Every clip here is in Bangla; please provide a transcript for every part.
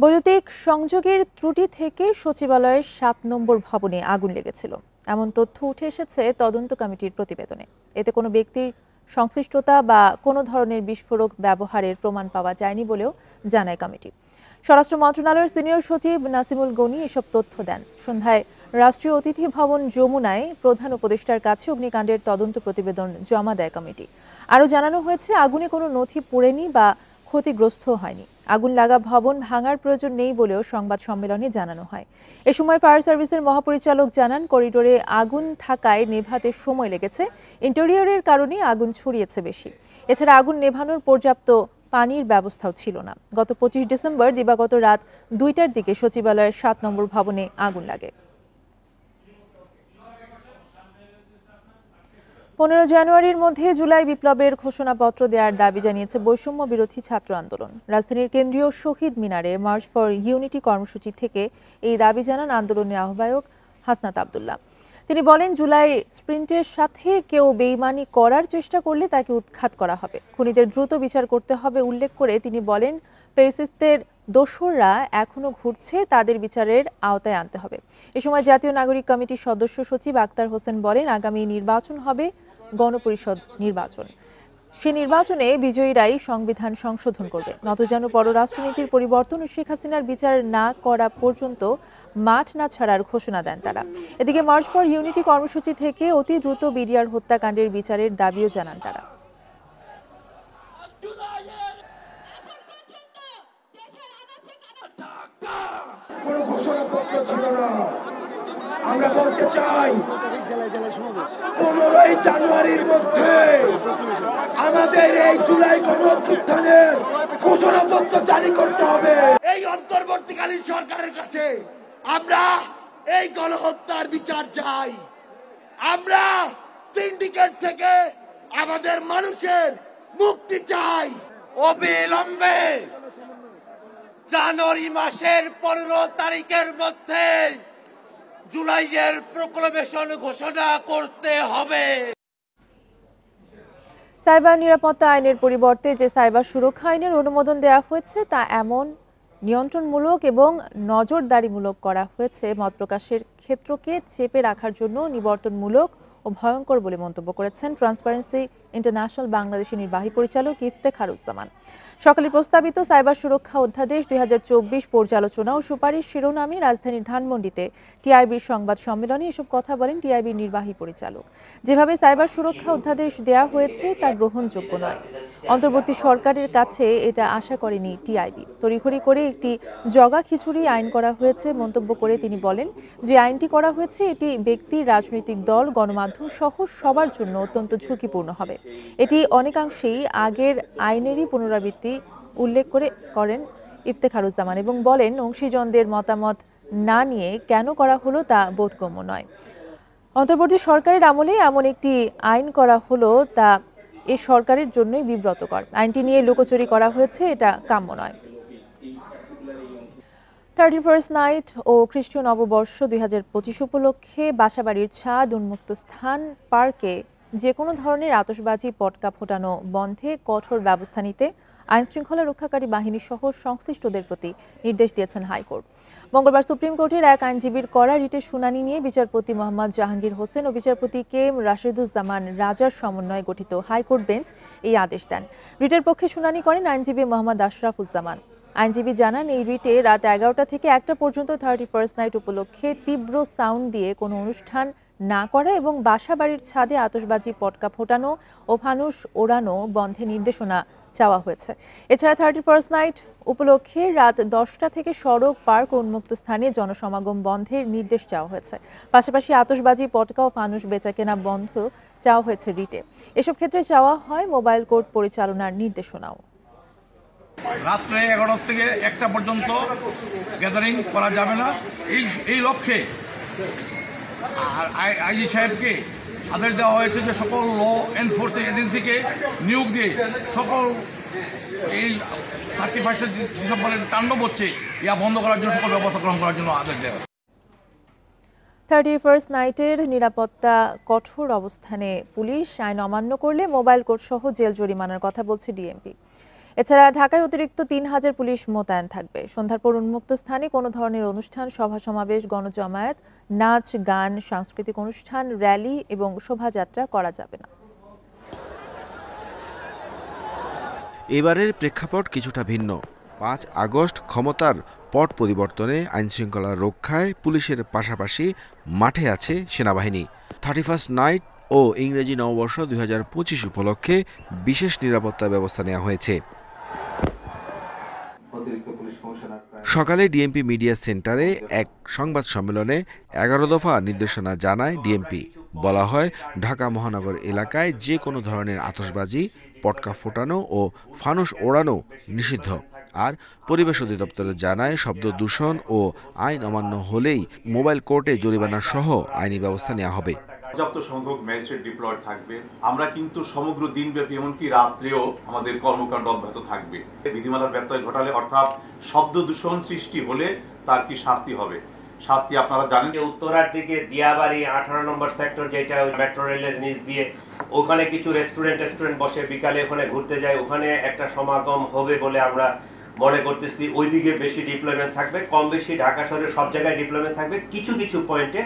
বৈদ্যুতিক সংযোগের ত্রুটি থেকে সচিবালয়ের ৭ নম্বর ভবনে আগুন লেগেছিল, এমন তথ্য উঠে এসেছে তদন্ত কমিটির প্রতিবেদনে। এতে কোনো ব্যক্তির সংশ্লিষ্টতা বা কোনো ধরনের বিস্ফোরক ব্যবহারের প্রমাণ পাওয়া যায়নি বলেও জানায় কমিটি। স্বরাষ্ট্র মন্ত্রণালয়ের সিনিয়র সচিব নাসিমুল গনি এসব তথ্য দেন। সন্ধ্যায় রাষ্ট্রীয় অতিথি ভবন যমুনায় প্রধান উপদেষ্টার কাছে অগ্নিকাণ্ডের তদন্ত প্রতিবেদন জমা দেয় কমিটি। আরও জানানো হয়েছে, আগুনে কোনো নথি পোড়েনি বা ক্ষতিগ্রস্ত হয়নি। আগুন লাগা ভবন ভাঙার প্রয়োজন নেই বলেও সংবাদ সম্মেলনে জানানো হয়। এ সময় ফায়ার সার্ভিসের মহাপরিচালক জানান, করিডোরে আগুন থাকায় নেভাতে সময় লেগেছে, ইন্টেরিয়রের কারণে আগুন ছড়িয়েছে বেশি। এছাড়া আগুন নেভানোর পর্যাপ্ত পানির ব্যবস্থাও ছিল না। গত ২৫ ডিসেম্বর দিবাগত রাত ২টার দিকে সচিবালয়ের ৭ নম্বর ভবনে আগুন লাগে। ১৫ জানুয়ারির মধ্যে জুলাই বিপ্লবের ঘোষণাপত্র দেওয়ার দাবি জানিয়েছে বৈষম্য বিরোধী ছাত্র আন্দোলন। রাজধানীর কেন্দ্রীয় শহীদ মিনারে মার্চ ফর ইউনিটি কর্মসূচি থেকে এই দাবি জানান আন্দোলনের আহ্বায়ক হাসনাত আব্দুল্লাহ। তিনি বলেন, জুলাই স্প্রিন্টের সাথে কেউ বেইমানি করার চেষ্টা করলে তাকে উৎখাত করা হবে, খুনিদের দ্রুত বিচার করতে হবে উল্লেখ করে তিনি বলেন, ফ্যাসিস্টদের দোসররা এখনো ঘুরছে, তাদের বিচারের আওতায় আনতে হবে। এ সময় জাতীয় নাগরিক কমিটির সদস্য সচিব আক্তার হোসেন বলেন, আগামী নির্বাচন হবে গণপরিষদ নির্বাচন। সে নির্বাচনে বিজয়ীরাই সংবিধান সংশোধন করবে। নতজানু পররাষ্ট্রনীতির পরিবর্তন ও শেখ হাসিনার বিচার না করা পর্যন্ত মাঠ না ছাড়ার ঘোষণা দেন তারা। এদিকে মার্চ ফর ইউনিটি কর্মসূচি থেকে অতি দ্রুত বিডিআর হত্যাকাণ্ডের বিচারের দাবিও জানান তারা। কোনো ঘোষণাপত্র ছিল না। আমরা বলতে চাই ১৫ই জানুয়ারির মধ্যে আমাদের এই জুলাই গণঅভ্যুত্থানের ঘোষণাপত্র জারি করতে হবে। এই অন্তর্বর্তীকালীন সরকারের কাছে আমরা এই গণহত্যার বিচার চাই। আমরা সিন্ডিকেট থেকে আমাদের মানুষের মুক্তি চাই। অবিলম্বে জানুয়ারি মাসের ১৫ তারিখের মধ্যে জুলাইয়ের প্রক্লেমেশন ঘোষণা করতে হবে। সাইবার নিরাপত্তা আইনের পরিবর্তে যে সাইবার সুরক্ষা আইনের অনুমোদন দেওয়া হয়েছে তা এমন নিয়ন্ত্রণমূলক এবং নজরদারিমূলক করা হয়েছে, মত প্রকাশের ক্ষেত্রকে চেপে রাখার জন্য নিবর্তনমূলক ও ভয়ঙ্কর বলে মন্তব্য করেছেন ট্রান্সপারেন্সি ইন্টারন্যাশনাল বাংলাদেশের নির্বাহী পরিচালক ইফতেখারুজ্জামান। সকালে প্রস্তাবিত সাইবার সুরক্ষা অধ্যাদেশ ২০২৪ পর্যালোচনা ও সুপারিশ শিরোনামে রাজধানীর ধানমন্ডিতে টিআইবির সংবাদ সম্মেলনে এসব কথা বলেন টিআইবির নির্বাহী পরিচালক। যেভাবে সাইবার সুরক্ষা অধ্যাদেশ দেওয়া হয়েছে তা গ্রহণযোগ্য নয়। অন্তর্বর্তী সরকারের কাছে এটা আশা করেনি টিআইবি। তড়িঘড়ি করে একটি জগা খিচুড়ি আইন করা হয়েছে মন্তব্য করে তিনি বলেন, যে আইনটি করা হয়েছে এটি ব্যক্তি, রাজনৈতিক দল, গণমাধ্যম সহ সবার জন্য অত্যন্ত ঝুঁকিপূর্ণ হবে। এটি অনেকাংশেই আগের আইনেরই পুনরাবৃত্তি উল্লেখ করেন ইফতেখারুজ্জামান এবং বলেন, অংশীজনদের মতামত না নিয়ে কেন করা হলো তা বোধগম্য নয়। অন্তর্বর্তী সরকারের আমলে এমন একটি আইন করা হলো তা এ সরকারের জন্যই বিব্রতকর। আইনটি নিয়ে লুকোচুরি করা হয়েছে, এটা কাম্য নয়। 31st নাইট ও খ্রিস্টীয় নববর্ষ ২০২৫ উপলক্ষে বাসাবাড়ির ছাদ, উন্মুক্ত স্থান, পার্কে যে কোনো ধরনের আতশবাজি, পটকা ফোটানো বন্ধে কঠোর ব্যবস্থা নিতে আইনশৃঙ্খলা রক্ষাকারী বাহিনী সহ সংশ্লিষ্টদের প্রতি নির্দেশ দিয়েছেন হাইকোর্ট। মঙ্গলবার সুপ্রিম কোর্টের এক আইনজীবীর করা রিটের শুনানি নিয়ে বিচারপতি মোহাম্মদ জাহাঙ্গীর হোসেন ও বিচারপতি কে এম রাশেদুজ্জামান রাজার সমন্বয়ে গঠিত হাইকোর্ট বেঞ্চ এই আদেশ দেন। রিটের পক্ষে শুনানি করেন আইনজীবী মোহাম্মদ আশরাফুজ্জামান। আইনজীবী জানান, এই রিটে রাত ১১টা থেকে ১টা পর্যন্ত 31st নাইট উপলক্ষে তীব্র সাউন্ড দিয়ে কোনো অনুষ্ঠান না করা এবং বাসা বাড়ির ছাদে আতশবাজি, পটকা ফোটানো ও ফানুস ওড়ানো বন্ধে নির্দেশনা চাওয়া হয়েছে। এছাড়া 31st নাইট উপলক্ষে রাত 10টা থেকে সড়ক, পার্ক ও উন্মুক্ত স্থানে জনসমাগম বন্ধের নির্দেশ চাওয়া হয়েছে। পাশাপাশি আতশবাজি, পটকা ও ফানুস বেচাকেনা বন্ধ চাওয়া হয়েছে রিটে। এসব ক্ষেত্রে চাওয়া হয় মোবাইল কোর্ট পরিচালনার নির্দেশনাও। রাত্রে 11টা থেকে 1টা পর্যন্ত গ্যাদারিং করা যাবে না, এই লক্ষ্যে আইজি সাহেবকে আদেশ দেওয়া হয়েছে যে সকল ল এনফোর্সিং এজেন্সিকে নিয়োগ দিয়ে সকল এই 31 ডিসেম্বরের তাণ্ডব হচ্ছে ইয়া বন্ধ করার জন্য সকল ব্যবস্থা গ্রহণ করার জন্য আদেশ দেওয়া। 31st নাইটের নিরাপত্তা কঠোর অবস্থানে পুলিশ, আইন অমান্য করলে মোবাইল কোর্ট সহ জেল জরিমানার কথা বলছে ডিএমপি। এছাড়া ঢাকায় অতিরিক্ত ৩,০০০ পুলিশ মোতায়েন থাকবে। সন্ধ্যার পর উন্মুক্ত স্থানে কোনো ধরনের অনুষ্ঠান, সভা সমাবেশ, গণজমায়েত, নাচ গান, সাংস্কৃতিক অনুষ্ঠান, র্যালি এবং শোভাযাত্রা করা যাবে না। এবারের প্রেক্ষাপট কিছুটা ভিন্ন। ৫ আগস্ট ক্ষমতার পট পরিবর্তনে আইনশৃঙ্খলা রক্ষায় পুলিশের পাশাপাশি মাঠে আছে সেনাবাহিনী। 31st নাইট ও ইংরেজি নববর্ষ ২০২৫ উপলক্ষে বিশেষ নিরাপত্তা ব্যবস্থা নেওয়া হয়েছে। সকালে ডিএমপি মিডিয়া সেন্টারে এক সংবাদ সম্মেলনে ১১ দফা নির্দেশনা জানায় ডিএমপি। বলা হয়, ঢাকা মহানগর এলাকায় যে কোনো ধরনের আতশবাজি, পটকা ফোটানো ও ফানুস ওড়ানো নিষিদ্ধ। আর পরিবেশ অধিদপ্তর জানায়, শব্দ দূষণ ও আইন অমান্য হলেই মোবাইল কোর্টে জরিমানা সহ আইনি ব্যবস্থা নেওয়া হবে। পর্যাপ্ত সংখ্যক ম্যাজিস্ট্রেট ডিপ্লয়েড থাকবে। আমরা কিন্তু সমগ্র দিনব্যাপী এমনকি রাত্রেও আমাদের কর্মকাণ্ড অব্যাহত থাকবে। বিধিমালার ব্যত্যয় ঘটালে অর্থাৎ শব্দ দূষণ সৃষ্টি হলে তার কি শাস্তি হবে, শাস্তি আপনারা জানেন। উত্তরার দিকে দিয়াবাড়ি 18 নম্বর সেক্টর, যেটা মেট্রো রেলের নিচ দিয়ে, ওখানে কিছু রেস্টুরেন্ট বসে, বিকালে ওখানে ঘুরতে যায়, ওখানে একটা সমাগম হবে বলে আমরা মনে করতেছি। ওইদিকে বেশি ডিপ্লয়মেন্ট থাকবে, কম বেশি ঢাকা শহরের সব জায়গায় ডিপ্লয়মেন্ট থাকবে, কিছু কিছু পয়েন্টে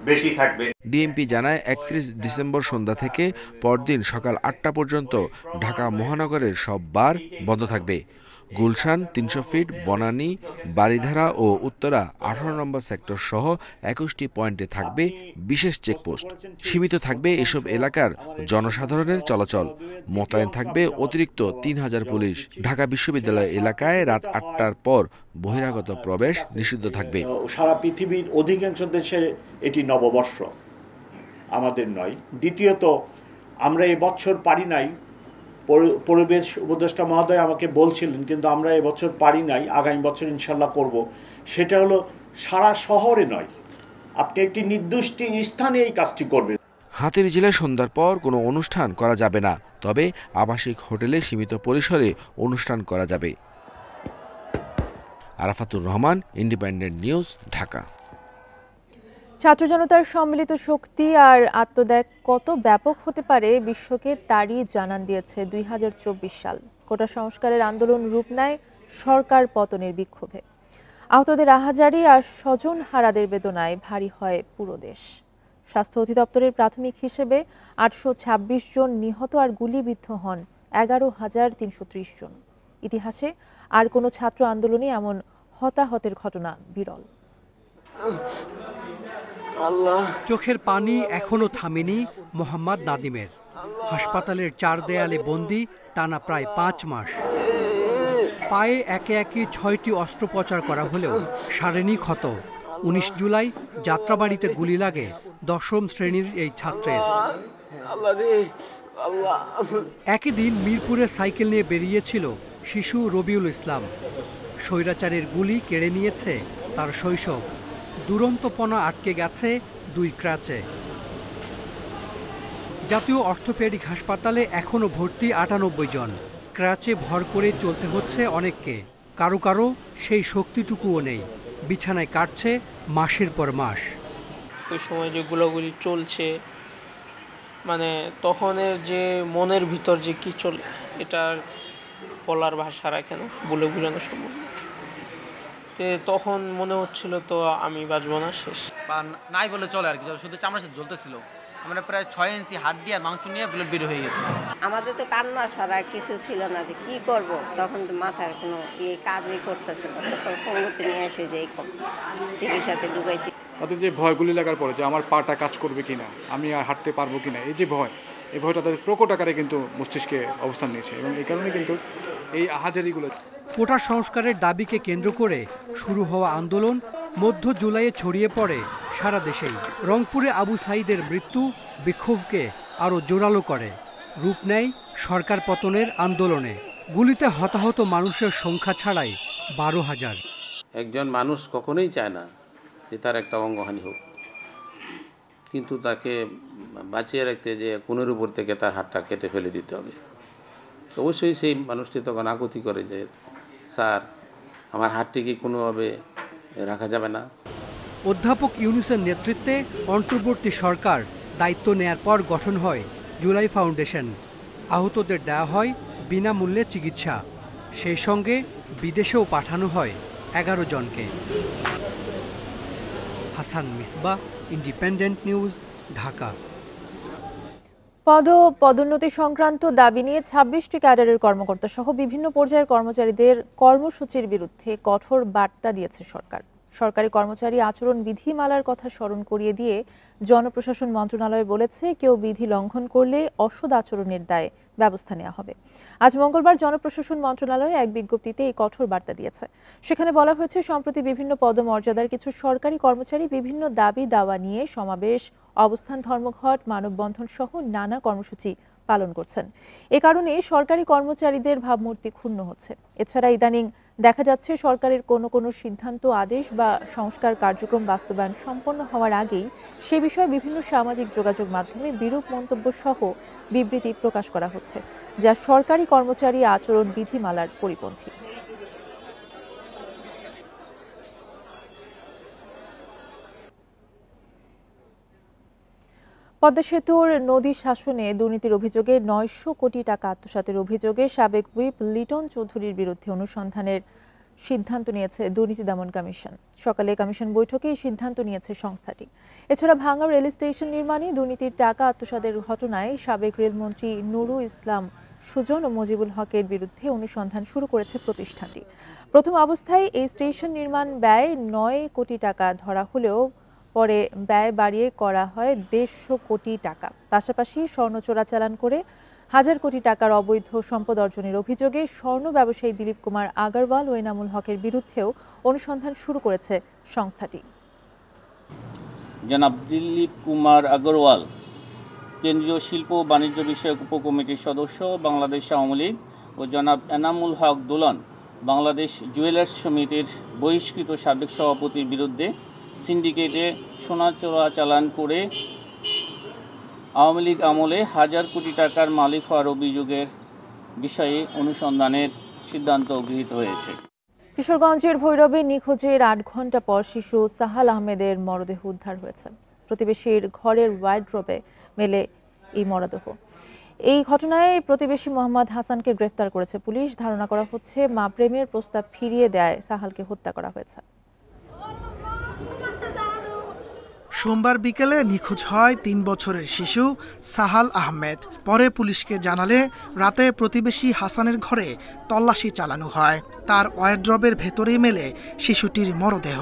বেশি থাকবে। ডিএমপি জানায়, ৩১ ডিসেম্বর সন্ধ্যা থেকে পরদিন সকাল ৮টা পর্যন্ত ঢাকা মহানগরের সব বার বন্ধ থাকবে। গুলশান, ৩০০ ফিট, বনানী, বারিধারা ও উত্তরা ১৮ নম্বর সেক্টর সহ ২১টি পয়েন্টে থাকবে বিশেষ চেকপোস্ট। সীমিত থাকবে এসব এলাকার জনসাধারণের চলাচল। মোতায়েন থাকবে অতিরিক্ত ৩,০০০ পুলিশ। ঢাকা বিশ্ববিদ্যালয় এলাকায় রাত ৮টার পর বহিরাগত প্রবেশ নিষিদ্ধ থাকবে। সারা পৃথিবীর অধিকাংশ দেশের এটি নববর্ষ, আমাদের নয়। দ্বিতীয়ত, আমরা এবছর পারি নাই, পরিবেশ উপদেষ্টা মহোদয় আমাকে বলছিলেন, কিন্তু আমরা এবছর পারি নাই, আগামী বছর ইনশাল্লাহ করব। সেটা হলো সারা শহরে নয়, আপনি একটি নির্দিষ্ট স্থানে এই কাজটি করবেন। হাতিরঝিলে সন্ধ্যার পর কোনো অনুষ্ঠান করা যাবে না, তবে আবাসিক হোটেলে সীমিত পরিসরে অনুষ্ঠান করা যাবে। Arafatur Rahman, independent News, Dhaka. ছাত্র জনতার সম্মিলিত শক্তি আর আত্মত্যাগ কত ব্যাপক হতে পারে বিশ্বকে তারই জানান দিয়েছে ২০২৪ সাল। কোটা সংস্কারের আন্দোলন রূপ নেয় সরকার পতনের বিক্ষোভে। আহতদের আহাজারি আর স্বজন হারাদের বেদনায় ভারী হয় পুরো দেশ। স্বাস্থ্য অধিদপ্তরের প্রাথমিক হিসেবে ৮২৬ জন নিহত আর গুলিবিদ্ধ হন ১১,৩৩০ জন। ইতিহাসে আর কোনো ছাত্র আন্দোলনে এমন হতাহতের ঘটনা বিরল। চোখের পানি এখনো থামেনি মোহাম্মদ নাদিমের। হাসপাতালের ৪ দেয়ালে বন্দি টানা প্রায় ৫ মাস। পায়ে একে একে ৬টি অস্ত্রোপচার করা হলেও সারেনি ক্ষত। ১৯ জুলাই যাত্রাবাড়িতে গুলি লাগে ১০ম শ্রেণীর এই ছাত্রের। একই দিন মিরপুরে সাইকেল নিয়ে বেরিয়েছিল শিশু রবিউল ইসলাম। স্বৈরাচারের গুলি কেড়ে নিয়েছে তার শৈশব। দুরন্তপনা আটকে গেছে ২ ক্রাচে। জাতীয় অর্থোপেডিক হাসপাতালে এখনও ভর্তি ৯৮ জন। ক্রাচে ভর করে চলতে হচ্ছে অনেককে। কারো কারো সেই শক্তিটুকুও নেই। বিছানায় কাটছে মাসের পর মাস। ওই সময় যে গোলাগুলি চলছে, মানে তখনের যে মনের ভিতর যে কি চলে, এটা বলার ভাষা রাখে না, বলে বোঝানো সম্ভব না। তখন মনে হচ্ছিল তো আমি বাঁচবো না, শেষ। বা নাই বলে চলে আর কি, শুধু চামড়ার সাথে জ্বলতেছিল। আমরা প্রায় 6 ইঞ্চি হাড্ডি আর মাংস নিয়ে ব্লাড বের হয়ে গেছে। আমাদের তো কান্না ছাড়া কিছু ছিল না, যে কি করব। তখন তো মাথার কোনো কাজই করতেছে না। তখন সঙ্গতি নিয়ে এসে যে চিকিৎসাতে ঢুকাইছি। তাদের যে ভয়গুলি লাগার পরে যে আমার পাটা কাজ করবে কিনা, আমি আর হাঁটতে পারবো কিনা, এই যে ভয়, এই ভয়টা তাদের প্রকট আকারে কিন্তু মস্তিষ্কে অবস্থান নিয়েছে এবং এই কারণে কিন্তু এই আহাজারিগুলো। কোটা সংস্কারের দাবিকে কেন্দ্র করে শুরু হওয়া আন্দোলন মধ্য জুলাইয়ে ছড়িয়ে পড়ে সারা দেশেই। রংপুরে আবু সাঈদের মৃত্যু বিক্ষোভকে আরও জোরালো করে, রূপ নেয় সরকার পতনের আন্দোলনে। গুলিতে হতাহত মানুষের সংখ্যা ছাড়াই ১২,০০০। একজন মানুষ কখনোই চায় না যে তার একটা অঙ্গহানি হোক, কিন্তু তাকে বাঁচিয়ে রাখতে যে কোনের উপর থেকে তার হাতটা কেটে ফেলে দিতে হবে। তো অবশ্যই সেই মানুষটি তখন আকুতি করে যে স্যার, আমার হাতটি কি কোনোভাবে রাখা যাবে না। অধ্যাপক ইউনূসের নেতৃত্বে অন্তর্বর্তী সরকার দায়িত্ব নেয়ার পর গঠন হয় জুলাই ফাউন্ডেশন। আহতদের দেওয়া হয় বিনামূল্যে চিকিৎসা। সেই সঙ্গে বিদেশেও পাঠানো হয় 11 জনকে। Hasan Misbah, independent News, Dhaka. পদোন্নতি সংক্রান্ত দাবি নিয়ে 26টি ক্যাডারের কর্মকর্তা সহ বিভিন্ন পর্যায়ের কর্মচারীদের কর্মসূচির বিরুদ্ধে কঠোর বার্তা দিয়েছে সরকার। সরকারি কর্মচারী আচরণ বিধিমালার কথা স্মরণ করিয়ে দিয়ে জনপ্রশাসন মন্ত্রণালয় বলেছে, কেউ বিধি লঙ্ঘন করলে অসৎ আচরণের দায়ে ব্যবস্থা নেওয়া হবে। আজ মঙ্গলবার জনপ্রশাসন মন্ত্রণালয় এক বিজ্ঞপ্তিতে এই কঠোর বার্তা দিয়েছে। সেখানে বলা হয়েছে, সম্প্রতি বিভিন্ন পদমর্যাদার কিছু সরকারি কর্মচারী বিভিন্ন দাবি দাওয়া নিয়ে সমাবেশ, অবস্থান ধর্মঘট, মানববন্ধন সহ নানা কর্মসূচি পালন করছেন। এ কারণে সরকারি কর্মচারীদের ভাবমূর্তি ক্ষুণ্ণ হচ্ছে। এছাড়া ইদানিং দেখা যাচ্ছে সরকারের কোনো সিদ্ধান্ত, আদেশ বা সংস্কার কার্যক্রম বাস্তবায়ন সম্পন্ন হওয়ার আগেই সে বিষয়ে বিভিন্ন সামাজিক যোগাযোগ মাধ্যমে বিরূপ মন্তব্য সহ বিবৃতি প্রকাশ করা হচ্ছে, যা সরকারি কর্মচারী আচরণ বিধিমালার পরিপন্থী। পদ্মা সেতুর নদী শাসনে দুর্নীতির অভিযোগে 900 কোটি টাকা আত্মসাতের অভিযোগে সাবেক হুইপ লিটন চৌধুরীর বিরুদ্ধে অনুসন্ধানের সিদ্ধান্ত নিয়েছে দুর্নীতি দমন কমিশন। সকালে কমিশন বৈঠকে এই সিদ্ধান্ত নিয়েছে সংস্থাটি। এছাড়া ভাঙা রেল স্টেশন নির্মাণে দুর্নীতির টাকা আত্মসাতের ঘটনায় সাবেক রেলমন্ত্রী নুরুল ইসলাম সুজন ও মজিবুল হকের বিরুদ্ধে অনুসন্ধান শুরু করেছে প্রতিষ্ঠানটি। প্রথম অবস্থায় এই স্টেশন নির্মাণ ব্যয় 9 কোটি টাকা ধরা হলেও পরে ব্যয় বাড়িয়ে করা হয় 150 কোটি টাকা। পাশাপাশি স্বর্ণ চোরাচালান করে 1000 কোটি টাকার অবৈধ সম্পদ অর্জনের অভিযোগে স্বর্ণ ব্যবসায়ী দিলীপ কুমার আগরওয়াল ও এনামুল হকের বিরুদ্ধেও অনুসন্ধান শুরু করেছে সংস্থাটি। জনাব দিলীপ কুমার আগরওয়াল কেন্দ্রীয় শিল্প ও বাণিজ্য বিষয়ক উপকমিটির সদস্য বাংলাদেশ আওয়ামী লীগ ও জনাব এনামুল হক দোলন বাংলাদেশ জুয়েলার্স সমিতির বহিষ্কৃত সাবেক সভাপতির বিরুদ্ধে সিন্ডিকেটে সোনা চোরাচালান করে আওয়ামী লীগ আমলে 1000 কোটি টাকার মালিক হওয়ার অভিযোগের বিষয়ে অনুসন্ধানের সিদ্ধান্ত গৃহীত হয়েছে। কিশোরগঞ্জের ভৈরবে নিখোঁজের 8 ঘন্টা পর শিশু সাহাল আহমেদের মরদেহ উদ্ধার হয়েছে। প্রতিবেশীর ঘরের ওয়ার্ডরোবে মেলে এই মরদেহ। এই ঘটনায় প্রতিবেশী মোহাম্মদ হাসানকে গ্রেফতার করেছে পুলিশ। ধারণা করা হচ্ছে, মা প্রেমের প্রস্তাব ফিরিয়ে দেয় সাহালকে হত্যা করা হয়েছে। সোমবার বিকেলে নিখোঁজ হয় 3 বছরের শিশু সাহাল আহমেদ। পরে পুলিশকে জানালে রাতে প্রতিবেশী হাসানের ঘরে তল্লাশি চালানো হয়। তার ওয়ার্ডরোবের ভেতরেই মেলে শিশুটির মরদেহ।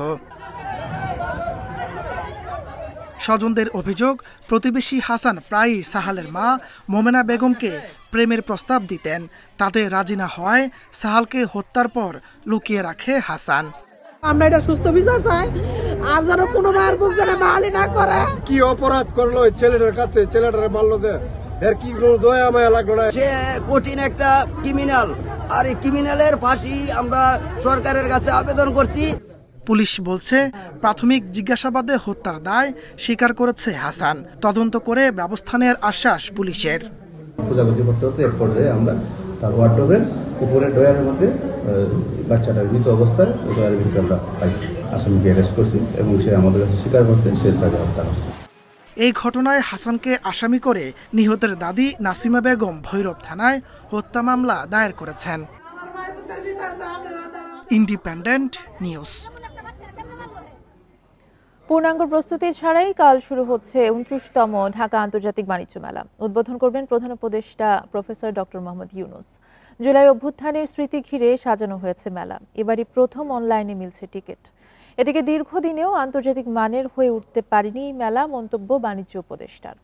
স্বজনদের অভিযোগ, প্রতিবেশী হাসান প্রায়ই সাহালের মা মোমেনা বেগমকে প্রেমের প্রস্তাব দিতেন। তাতে রাজি না হওয়ায় সাহালকে হত্যার পর লুকিয়ে রাখে হাসান। আমরা এটা সুস্থ বিচার চাই, আর যেন কোনো মায়ের বুক যেন বাহালি না করে। কি অপরাধ করলো ছেলেটার কাছে, ছেলেটারে মারলো যে, এর কি দয়া মায়া লাগলো না? সে কঠিন একটা ক্রিমিনাল, আর এই ক্রিমিনালের ফাঁসি আমরা সরকারের কাছে আবেদন করছি। পুলিশ বলছে, প্রাথমিক জিজ্ঞাসাবাদে হত্যার দায় স্বীকার করেছে হাসান। তদন্ত করে ব্যবস্থা নেওয়ার আশ্বাস পুলিশের। খোঁজাখুঁজি করতে হতে এক পর্যায়ে আমরা তার ওয়ার্ডরোবের উপরে ড্রয়ারের মধ্যে বাচ্চাটার মৃত অবস্থায় ড্রয়ারের ভিতরে আমরা পাইছি। আসামিকে অ্যারেস্ট করছি এবং সে আমাদের কাছে স্বীকার করছে সে তাকে হত্যা করছে। এই ঘটনায় হাসানকে আসামি করে নিহতের দাদি নাসিমা বেগম ভৈরব থানায় হত্যা মামলা দায়ের করেছেন। Independent news. পূর্ণাঙ্গ প্রস্তুতি ছাড়াই কাল শুরু হচ্ছে 29তম ঢাকা আন্তর্জাতিক বাণিজ্য মেলা। উদ্বোধন করবেন প্রধান উপদেষ্টা প্রফেসর ডক্টর মোহাম্মদ ইউনূস। জুলাই অভ্যুত্থানের স্মৃতি ঘিরে সাজানো হয়েছে মেলা। এবারই প্রথম অনলাইনে মিলছে টিকিট। এদিকে দীর্ঘদিনেও আন্তর্জাতিক মানের হয়ে উঠতে পারেনি মেলা, মন্তব্য বাণিজ্য উপদেষ্টার।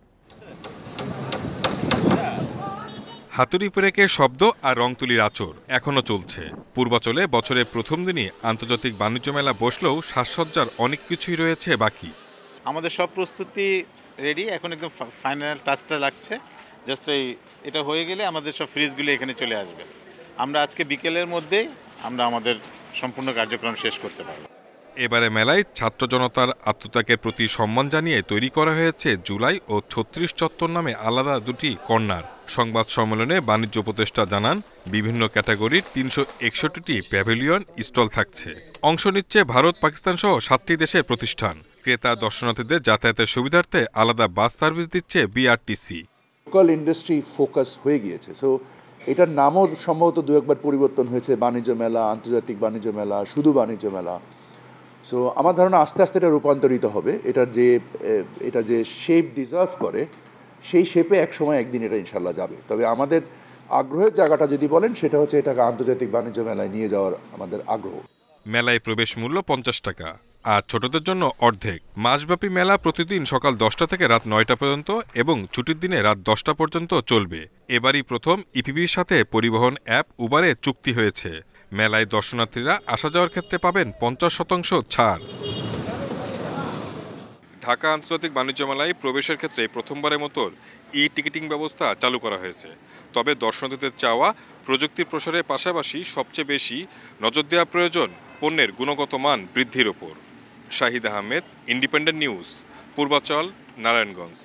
হাতুড়ি পেরেকের শব্দ আর রংতুলির আঁচড় এখনো চলছে। পূর্বাচলে বছরের প্রথম দিনই আন্তর্জাতিক বাণিজ্য মেলা বসলেও সাজসজ্জার অনেক কিছুই রয়েছে বাকি। আমাদের সব প্রস্তুতি রেডি, এখন একদম ফাইনাল টাচটা লাগছে। জাস্ট এটা হয়ে গেলে আমাদের সব ফ্রিজগুলি এখানে চলে আসবে। আমরা আজকে বিকেলের মধ্যেই আমরা আমাদের সম্পূর্ণ কার্যক্রম শেষ করতে পারব। এবারে মেলায় ছাত্র জনতার আত্মত্যাগের প্রতি সম্মান জানিয়ে তৈরি করা হয়েছে জুলাই ও 36 চত্বর নামে আলাদা দুটি কর্নার। সংবাদ সম্মেলনে বাণিজ্য উপদেষ্টা জানান, বিভিন্ন ক্যাটাগরির 361টি প্যাভিলিয়ন স্টল থাকছে। অংশ নিচ্ছে ভারত, পাকিস্তান সহ 7টি দেশের প্রতিষ্ঠান। ক্রেতা দর্শনার্থীদের যাতায়াতের সুবিধার্থে আলাদা বাস সার্ভিস দিচ্ছে বিআরটিসি। লোকাল ইন্ডাস্ট্রি ফোকাস হয়ে গিয়েছে। সো এটার নামও সম্ভবত দু একবার পরিবর্তন হয়েছে, বাণিজ্য মেলা, আন্তর্জাতিক বাণিজ্য মেলা, শুধু বাণিজ্য মেলা। সো আমার ধারণা আস্তে আস্তে এটা রূপান্তরিত হবে। এটা যে শেপ ডিজার্ভ করে সেই শেপে একদিন এটা ইনশাল্লাহ যাবে। তবে আমাদের আগ্রহের জায়গাটা যদি বলেন সেটা হচ্ছে এটাকে আন্তর্জাতিক বাণিজ্য মেলায় নিয়ে যাওয়ার আমাদের আগ্রহ। মেলায় প্রবেশ মূল্য 50 টাকা, আর ছোটদের জন্য অর্ধেক। মাসব্যাপী মেলা প্রতিদিন সকাল 10টা থেকে রাত 9টা পর্যন্ত এবং ছুটির দিনে রাত 10টা পর্যন্ত চলবে। এবারই প্রথম ইপিবির সাথে পরিবহন অ্যাপ উবারে চুক্তি হয়েছে। মেলায় দর্শনার্থীরা আসা যাওয়ার ক্ষেত্রে পাবেন 50% ছাড়। ঢাকা আন্তর্জাতিক বাণিজ্য মেলায় প্রবেশের ক্ষেত্রে প্রথমবারের মতো টিকিটিং ব্যবস্থা চালু করা হয়েছে। তবে দর্শনার্থীদের চাওয়া প্রযুক্তির প্রসারের পাশাপাশি সবচেয়ে বেশি নজর দেওয়া প্রয়োজন পণ্যের গুণগত মান বৃদ্ধির ওপর। Shahid Ahmed, independent news, Purbachal, Narayanganj.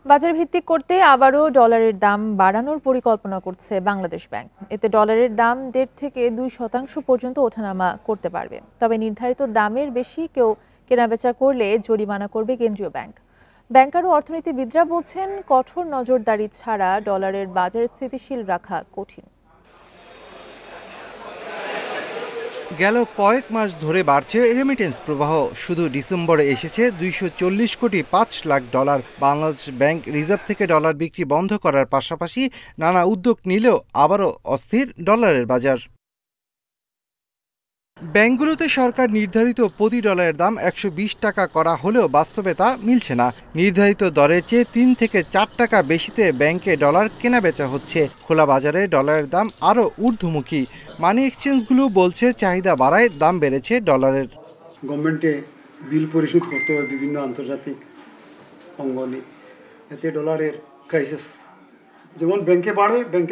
বাজার ভিত্তিক করতে আবারও ডলারের দাম বাড়ানোর পরিকল্পনা করছে বাংলাদেশ ব্যাংক। এতে ডলারের দাম 1.5 থেকে 2% পর্যন্ত ওঠানামা করতে পারবে। তবে নির্ধারিত দামের বেশি কেউ কেনাবেচা করলে জরিমানা করবে কেন্দ্রীয় ব্যাংক। ব্যাংকার ও অর্থনীতিবিদরা বলছেন, কঠোর নজরদারি ছাড়া ডলারের বাজার স্থিতিশীল রাখা কঠিন। গেল কয়েক মাস ধরে বাড়ছে রেমিটেন্স প্রবাহ। শুধু ডিসেম্বরে এসেছে 240 কোটি 5 lakh dollar. Bangladesh bank reserve থেকে ডলার বিক্রি বন্ধ করার পাশাপাশি নানা উদ্যোগ নিলেও আবারও অস্থির ডলারের বাজার। ব্যাংকগুলোতে সরকার নির্ধারিত প্রতি ডলারের দাম 120 টাকা করা হলেও বাস্তবে তা মিলছে না। নির্ধারিত দরের চেয়ে 3 থেকে 4 টাকা বেশিতে ব্যাংকে ডলার কেনা বেচা হচ্ছে। খোলা বাজারে ডলারের দাম আরও ঊর্ধ্বমুখী। মানি এক্সচেঞ্জগুলো বলছে চাহিদা বাড়ায় দাম বেড়েছে ডলারের। গভর্নমেন্টে বিল পরিশোধ করতে হবে বিভিন্ন আন্তর্জাতিক অঙ্গনে, এতে ডলারের ক্রাইসিস যেমন ব্যাংকে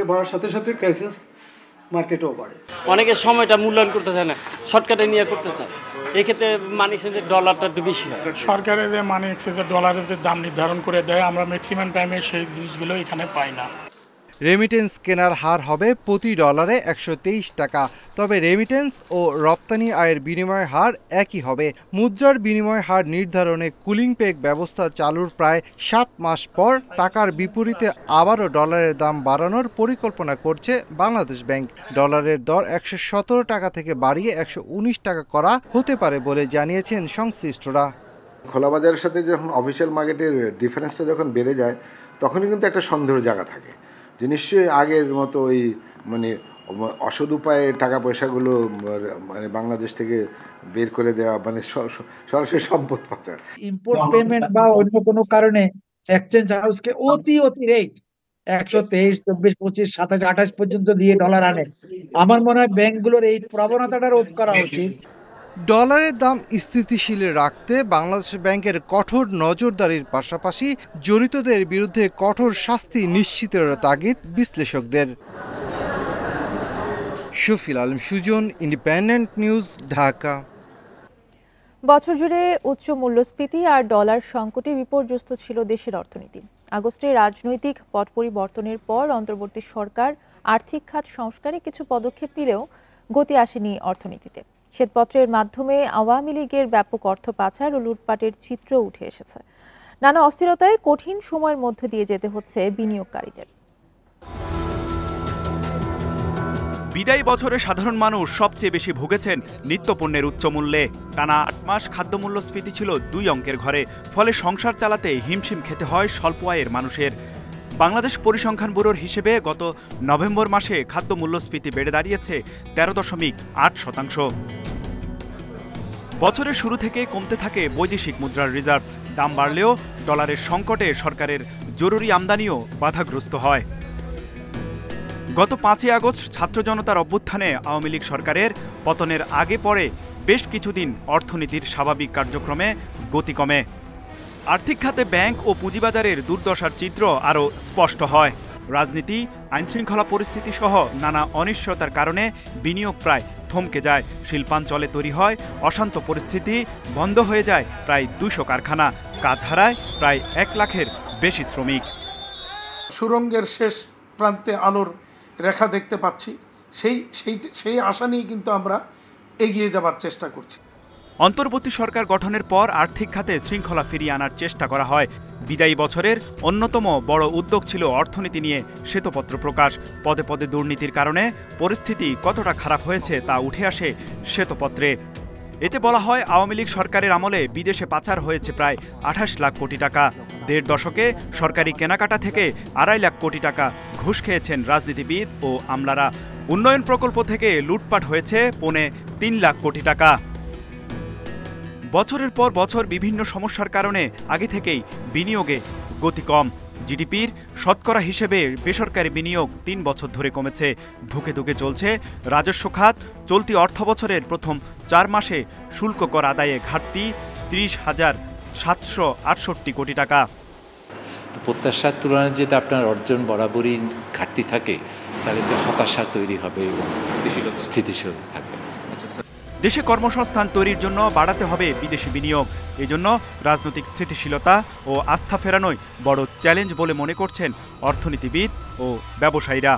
বাড়ার সাথে সাথে ক্রাইসিস মার্কেটেও বাড়ে। অনেকে সময়টা মূল্যায়ন করতে চায় না, শর্টকাটে নিয়ে করতে চায়। এক্ষেত্রে মানি এক্সচেঞ্জের ডলারটা একটু বেশি হয়। সরকারের যে মানি এক্সচেঞ্জের ডলারের যে দাম নির্ধারণ করে দেয়, আমরা ম্যাক্সিমাম টাইমে সেই জিনিসগুলো এখানে পাই না। রেমিটেন্স কেনার হার হবে প্রতি ডলারে 123 টাকা। তবে রেমিটেন্স ও রপ্তানি আয়ের বিনিময় হার একই হবে। মুদ্রার বিনিময় হার নির্ধারণে কুলিং পেগ ব্যবস্থা চালুর প্রায় 7 মাস পর টাকার বিপরীতে আবারও ডলারের দাম বাড়ানোর পরিকল্পনা করছে বাংলাদেশ ব্যাংক। ডলারের দর 117 টাকা থেকে বাড়িয়ে 119 টাকা করা হতে পারে বলে জানিয়েছেন সংশ্লিষ্টরা। খোলা বাজারের সাথে যখন অফিসিয়াল মার্কেটের ডিফারেন্সটা যখন বেড়ে যায়, তখনই কিন্তু একটা সন্দেহের জায়গা থাকে যে নিশ্চয়ই আগের মতো ওই অসৎ উপায়ে টাকা পয়সাগুলো বাংলাদেশ থেকে বের করে দেওয়া, সরাসরি সম্পদ পাচার। ইম্পোর্ট পেমেন্ট বা অন্য কোনো কারণে এক্সচেঞ্জ হাউসকে অতি রেট 123, 24, 25, 27, 28 পর্যন্ত দিয়ে ডলার আনে। আমার মনে হয় ব্যাংকগুলোর এই প্রবণতাটা রোধ করা উচিত। ডলারের দাম স্থিতিশীল রাখতে বাংলাদেশ ব্যাংকের কঠোর নজরদারির পাশাপাশি জড়িতদের বিরুদ্ধে কঠোর শাস্তি নিশ্চিতের তাগিদ বিশ্লেষকদের। Shafil Alam Sujan, Independent News, Dhaka. বছর জুড়ে উচ্চ মূল্যস্ফীতি আর ডলার সংকটে বিপর্যস্ত ছিল দেশের অর্থনীতি। আগস্টে রাজনৈতিক পট পরিবর্তনের পর অন্তর্বর্তী সরকার আর্থিক খাত সংস্কারে কিছু পদক্ষেপ নিলেও গতি আসেনি অর্থনীতিতে। শ্বেতপত্রের মাধ্যমে আওয়ামী লীগের ব্যাপক অর্থ পাচার ও লুটপাটের চিত্র উঠে এসেছে। নানা অস্থিরতায় কঠিন সময়ের মধ্য দিয়ে যেতে হচ্ছে বিনিয়োগকারীদের। বিদায়ী বছরে সাধারণ মানুষ সবচেয়ে বেশি ভুগেছেন নিত্যপণ্যের উচ্চ মূল্যে। টানা 8 মাস খাদ্যমূল্যস্ফীতি ছিল 2 অঙ্কের ঘরে। ফলে সংসার চালাতে হিমশিম খেতে হয় স্বল্প আয়ের মানুষের। বাংলাদেশ পরিসংখ্যান ব্যুরোর হিসেবে গত নভেম্বর মাসে খাদ্য মূল্যস্ফীতি বেড়ে দাঁড়িয়েছে 13.8%। বছরের শুরু থেকে কমতে থাকে বৈদেশিক মুদ্রার রিজার্ভ। দাম বাড়লেও ডলারের সংকটে সরকারের জরুরি আমদানিও বাধাগ্রস্ত হয়। গত 5 আগস্ট ছাত্র জনতার অভ্যুত্থানে আওয়ামী লীগ সরকারের পতনের আগে পরে বেশ কিছুদিন অর্থনীতির স্বাভাবিক কার্যক্রমে গতি কমে। আর্থিক খাতে ব্যাংক ও পুঁজিবাজারের দুর্দশার চিত্র আরও স্পষ্ট হয়। রাজনীতি, আইনশৃঙ্খলা পরিস্থিতি সহ নানা অনিশ্চয়তার কারণে বিনিয়োগ প্রায় থমকে যায়। শিল্পাঞ্চলে তৈরি হয় অশান্ত পরিস্থিতি, বন্ধ হয়ে যায় প্রায় 200 কারখানা, কাজ হারায় প্রায় 1 লাখের বেশি শ্রমিক। সুরঙ্গের শেষ প্রান্তে আলোর রেখা দেখতে পাচ্ছি, সেই আশা নিয়ে কিন্তু আমরা এগিয়ে যাবার চেষ্টা করছি। অন্তর্বর্তী সরকার গঠনের পর আর্থিক খাতে শৃঙ্খলা ফিরিয়ে আনার চেষ্টা করা হয়। বিদায়ী বছরের অন্যতম বড় উদ্যোগ ছিল অর্থনীতি নিয়ে শ্বেতপত্র প্রকাশ। পদে পদে দুর্নীতির কারণে পরিস্থিতি কতটা খারাপ হয়েছে তা উঠে আসে শ্বেতপত্রে। এতে বলা হয় আওয়ামী লীগ সরকারের আমলে বিদেশে পাচার হয়েছে প্রায় 28 লাখ কোটি টাকা। দেড় দশকে সরকারি কেনাকাটা থেকে 2.5 লাখ কোটি টাকা ঘুষ খেয়েছেন রাজনীতিবিদ ও আমলারা। উন্নয়ন প্রকল্প থেকে লুটপাট হয়েছে 3.25 লাখ কোটি টাকা। বছরের পর বছর বিভিন্ন সমস্যার কারণে আগে থেকেই বিনিয়োগে গতি কম। জিডিপির শতকরা হিসেবে বেসরকারি বিনিয়োগ 3 বছর ধরে কমেছে। ধুকে ধুকে চলছে রাজস্ব খাত। চলতি অর্থবছরের প্রথম 4 মাসে শুল্ক কর আদায়ে ঘাটতি 30,768 কোটি টাকা। প্রত্যাশার তুলনায় যদি আপনার অর্জন বরাবরই ঘাটতি থাকে তাহলে তো হতাশা তৈরি হবে এবং স্থিতিশীলতা থাকবে। দেশে কর্মসংস্থান তৈরির জন্য বাড়াতে হবে বিদেশি বিনিয়োগ। এজন্য রাজনৈতিক স্থিতিশীলতা ও আস্থা ফেরানোই বড় চ্যালেঞ্জ বলে মনে করছেন অর্থনীতিবিদ ও ব্যবসায়ীরা।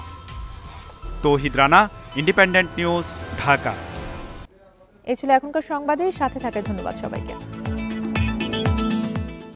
তৌহিদ রানা, ইন্ডিপেন্ডেন্ট নিউজ, ঢাকা। এই ছিল এখনকার সংবাদে। সাথে থাকার ধন্যবাদ সবাইকে।